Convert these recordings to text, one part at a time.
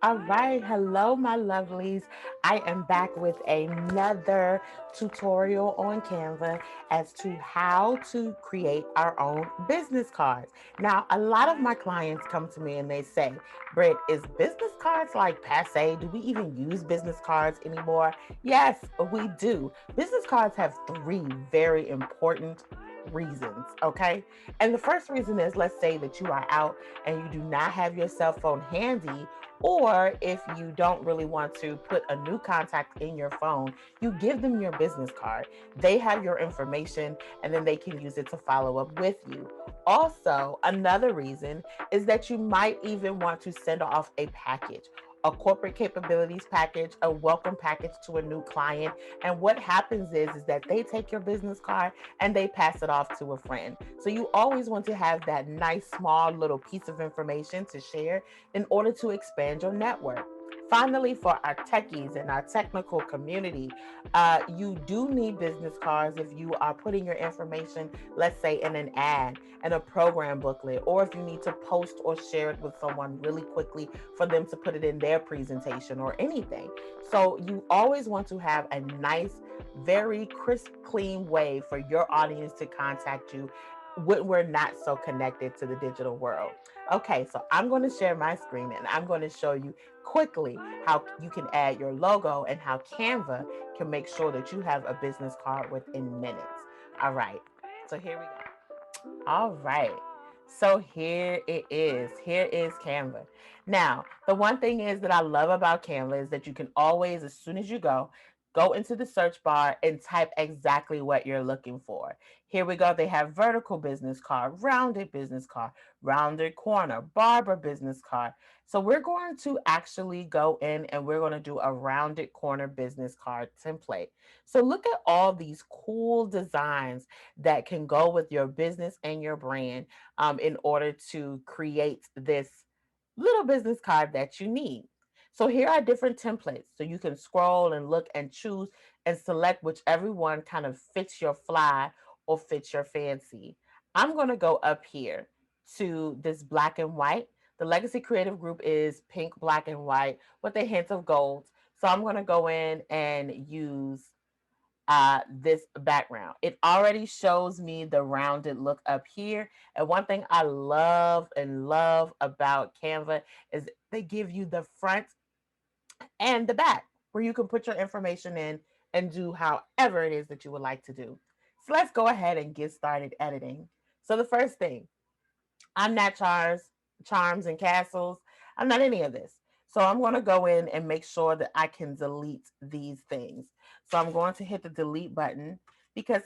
All right, hello, my lovelies. I am back with another tutorial on Canva as to how to create our own business cards. Now, a lot of my clients come to me and they say, Britt, is business cards like passe? Do we even use business cards anymore? Yes, we do. Business cards have three very important reasons, okay? And the first reason is, let's say that you are out and you do not have your cell phone handy, or if you don't really want to put a new contact in your phone, you give them your business card. They have your information and then they can use it to follow up with you. Also, another reason is that you might even want to send off a package, a corporate capabilities package, a welcome package to a new client. And what happens is that they take your business card and they pass it off to a friend. So you always want to have that nice small little piece of information to share in order to expand your network. Finally, for our techies and our technical community, you do need business cards if you are putting your information, let's say, in an ad, in a program booklet, or if you need to post or share it with someone really quickly for them to put it in their presentation or anything. So you always want to have a nice, very crisp, clean way for your audience to contact you when we're not so connected to the digital world. Okay, so I'm going to share my screen and I'm going to show you quickly how you can add your logo and how Canva can make sure that you have a business card within minutes. All right, so here we go. All right. So here it is. Here is Canva. Now, the one thing is that I love about Canva is that you can always, as soon as you go into the search bar and type exactly what you're looking for. Here we go. They have vertical business card, rounded business card, rounded corner, barber business card. So we're going to actually go in and we're going to do a rounded corner business card template. So look at all these cool designs that can go with your business and your brand in order to create this little business card that you need. So here are different templates. So you can scroll and look and choose and select whichever one kind of fits your fly or fits your fancy. I'm going to go up here to this black and white. The Legacy Creative Group is pink, black, and white with a hint of gold. So I'm going to go in and use this background. It already shows me the rounded look up here. And one thing I love and love about Canva is they give you the front and the back where you can put your information in and do however it is that you would like to do. So let's go ahead and get started editing. So the first thing, I'm not charms and castles. I'm not any of this. So I'm going to go in and make sure that I can delete these things. So I'm going to hit the delete button because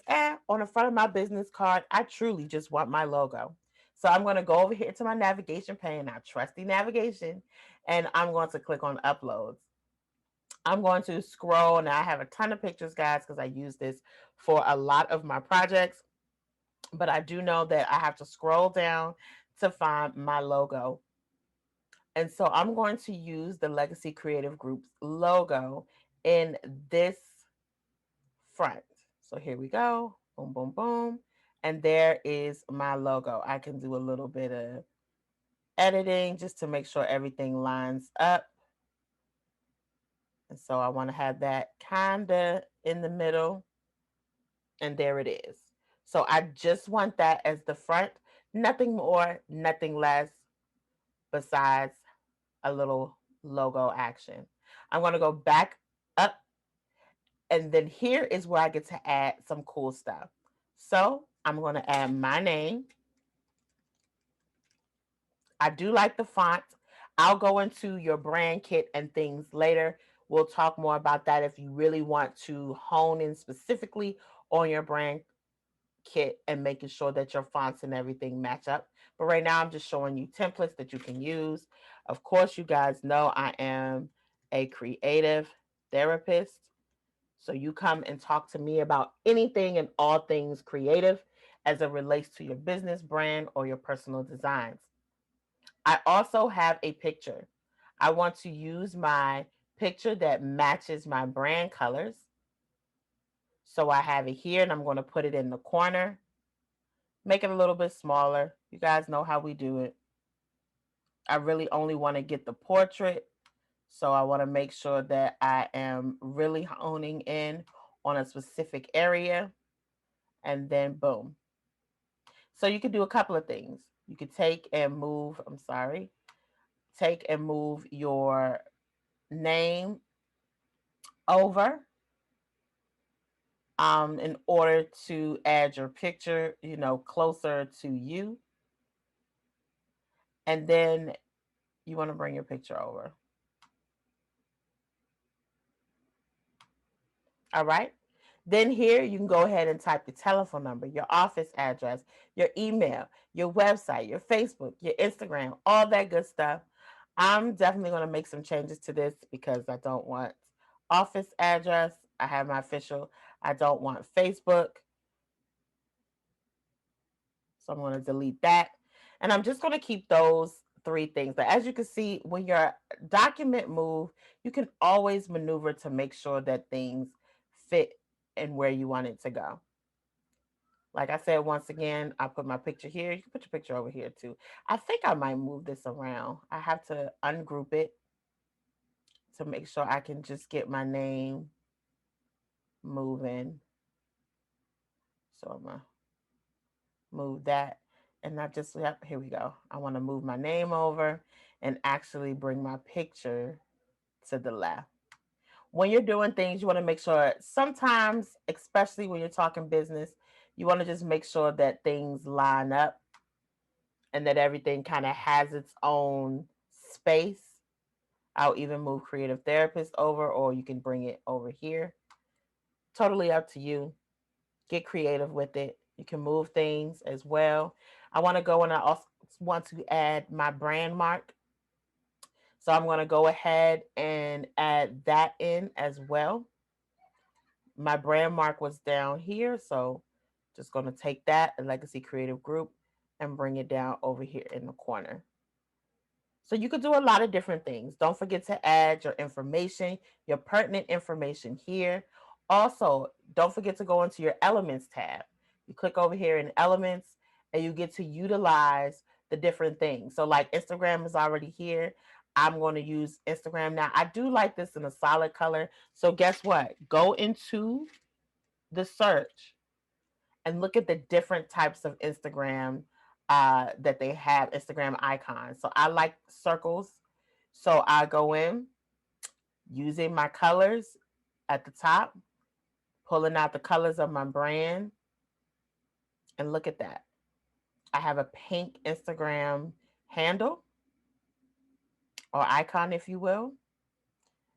on the front of my business card, I truly just want my logo. So I'm going to go over here to my navigation pane, our trusty navigation, and I'm going to click on uploads. I'm going to scroll. Now I have a ton of pictures, guys, because I use this for a lot of my projects. But I do know that I have to scroll down to find my logo. And so I'm going to use the Legacy Creative Group's logo in this front. So here we go. Boom, boom, boom. And there is my logo. I can do a little bit of editing just to make sure everything lines up. And so I want to have that kind of in the middle. And there it is. So I just want that as the front. Nothing more, nothing less besides a little logo action. I'm going to go back up, and then here is where I get to add some cool stuff. So I'm going to add my name. I do like the font. I'll go into your brand kit and things later. We'll talk more about that if you really want to hone in specifically on your brand kit and making sure that your fonts and everything match up. But right now, I'm just showing you templates that you can use. Of course, you guys know I am a creative therapist. So you come and talk to me about anything and all things creative as it relates to your business, brand, or your personal designs. I also have a picture. I want to use my picture that matches my brand colors. So I have it here and I'm going to put it in the corner. Make it a little bit smaller. You guys know how we do it. I really only want to get the portrait. So I want to make sure that I am really honing in on a specific area. And then boom. So you could do a couple of things. You could take and move, I'm sorry, take and move your name over in order to add your picture, closer to you. And then you want to bring your picture over. All right. Then here you can go ahead and type your telephone number, your office address, your email, your website, your Facebook, your Instagram, all that good stuff. I'm definitely going to make some changes to this because I don't want office address. I have my official. I don't want Facebook. So I'm going to delete that. And I'm just going to keep those three things. But as you can see, when your document move, you can always maneuver to make sure that things fit and where you want it to go. Like I said, once again, I put my picture here. You can put your picture over here too. I think I might move this around. I have to ungroup it to make sure I can just get my name moving. So I'm going to move that. And I just, yep, here we go. I want to move my name over and actually bring my picture to the left. When you're doing things, you want to make sure sometimes, especially when you're talking business, you want to just make sure that things line up and that everything kind of has its own space. I'll even move creative therapist over, or you can bring it over here. Totally up to you. Get creative with it. You can move things as well. I want to go and I also want to add my brand mark. So I'm going to go ahead and add that in as well. My brand mark was down here. So just going to take that, a legacy creative group, and bring it down over here in the corner. So you could do a lot of different things. Don't forget to add your information, your pertinent information here. Also, don't forget to go into your elements tab. You click over here in elements and you get to utilize the different things. So like Instagram is already here. I'm going to use Instagram now. I do like this in a solid color. So guess what? Go into the search and look at the different types of Instagram that they have, Instagram icons. So I like circles. So I go in using my colors at the top, pulling out the colors of my brand, and look at that. I have a pink Instagram handle or icon, if you will.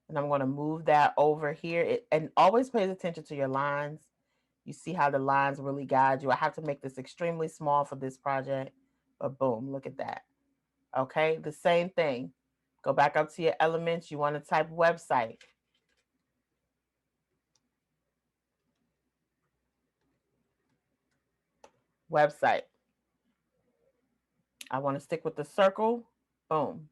And I'm going to move that over here. And always pays attention to your lines. You see how the lines really guide you. I have to make this extremely small for this project, but boom, look at that. Okay, the same thing. Go back up to your elements. You want to type website. Website. I want to stick with the circle. Boom.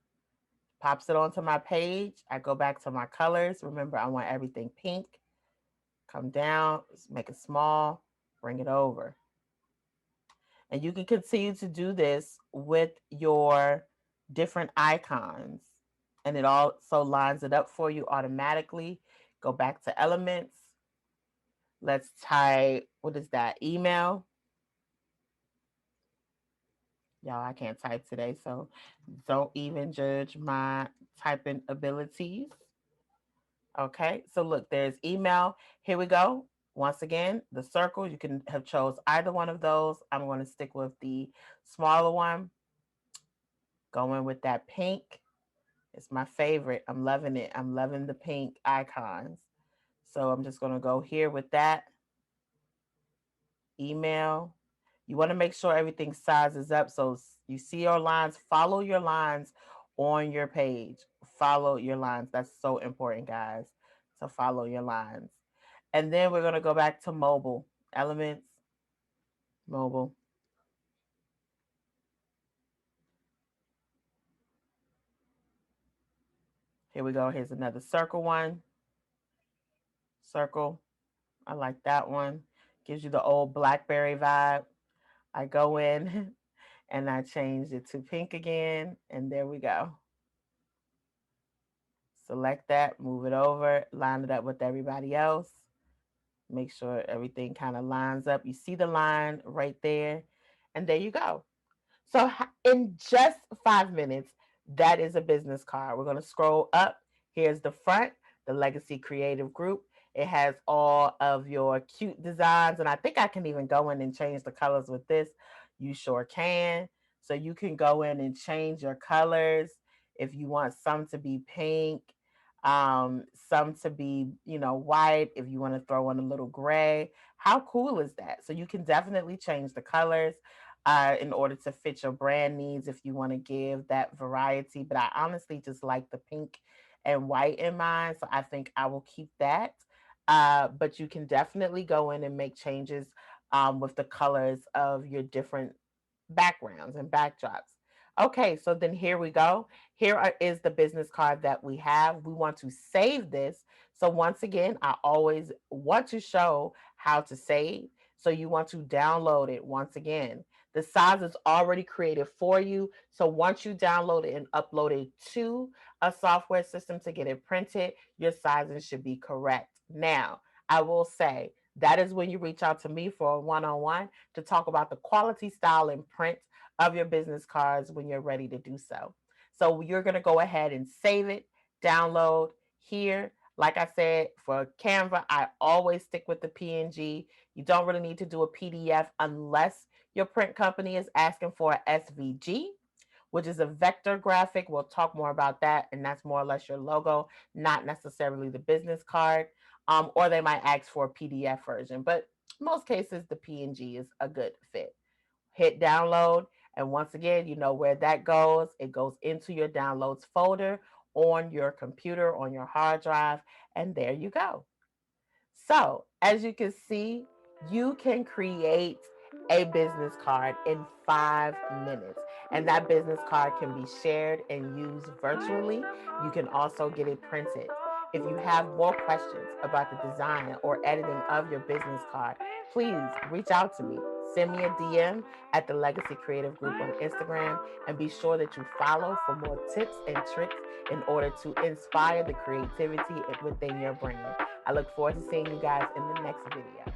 Pops it onto my page. I go back to my colors. Remember, I want everything pink. Come down, make it small, bring it over. And you can continue to do this with your different icons. And it also lines it up for you automatically. Go back to elements. Let's type, what is that? Email. Y'all, I can't type today, so don't even judge my typing abilities. Okay, so look, there's email. Here we go. Once again, the circle, you can have chose either one of those. I'm going to stick with the smaller one. Going with that pink. It's my favorite. I'm loving it. I'm loving the pink icons. So I'm just going to go here with that. Email. You want to make sure everything sizes up. So you see your lines, follow your lines on your page. Follow your lines. That's so important, guys, to follow your lines. And then we're going to go back to mobile. Elements, mobile. Here we go. Here's another circle one. Circle. I like that one. Gives you the old BlackBerry vibe. I go in and I change it to pink again, and there we go. Select that, move it over, line it up with everybody else. Make sure everything kind of lines up. You see the line right there, and there you go. So, in just 5 minutes, that is a business card. We're going to scroll up. Here's the front, the Legacy Creative Group. It has all of your cute designs, and I think I can even go in and change the colors with this. You sure can. So, you can go in and change your colors if you want some to be pink, some to be, white, if you want to throw in a little gray. How cool is that? So, you can definitely change the colors in order to fit your brand needs if you want to give that variety. But I honestly just like the pink and white in mine. So I think I will keep that. But you can definitely go in and make changes with the colors of your different backgrounds and backdrops. Okay, so then here we go. Is the business card that we have. We want to save this. So once again, I always want to show how to save. So you want to download it once again. The size is already created for you. So once you download it and upload it to a software system to get it printed, your sizing should be correct. Now, I will say that is when you reach out to me for a one-on-one to talk about the quality, style, and print of your business cards when you're ready to do so. So you're going to go ahead and save it, download here. Like I said, for Canva, I always stick with the PNG. You don't really need to do a PDF unless your print company is asking for a SVG, which is a vector graphic. We'll talk more about that, and that's more or less your logo, not necessarily the business card. Or they might ask for a PDF version, but most cases the PNG is a good fit. Hit download, and once again, you know where that goes. It goes into your downloads folder on your computer, on your hard drive, and there you go. So, as you can see, you can create a business card in 5 minutes. And that business card can be shared and used virtually. You can also get it printed. If you have more questions about the design or editing of your business card, please reach out to me. Send me a DM at the Legacy Creative Group on Instagram, and be sure that you follow for more tips and tricks in order to inspire the creativity within your brand. I look forward to seeing you guys in the next video.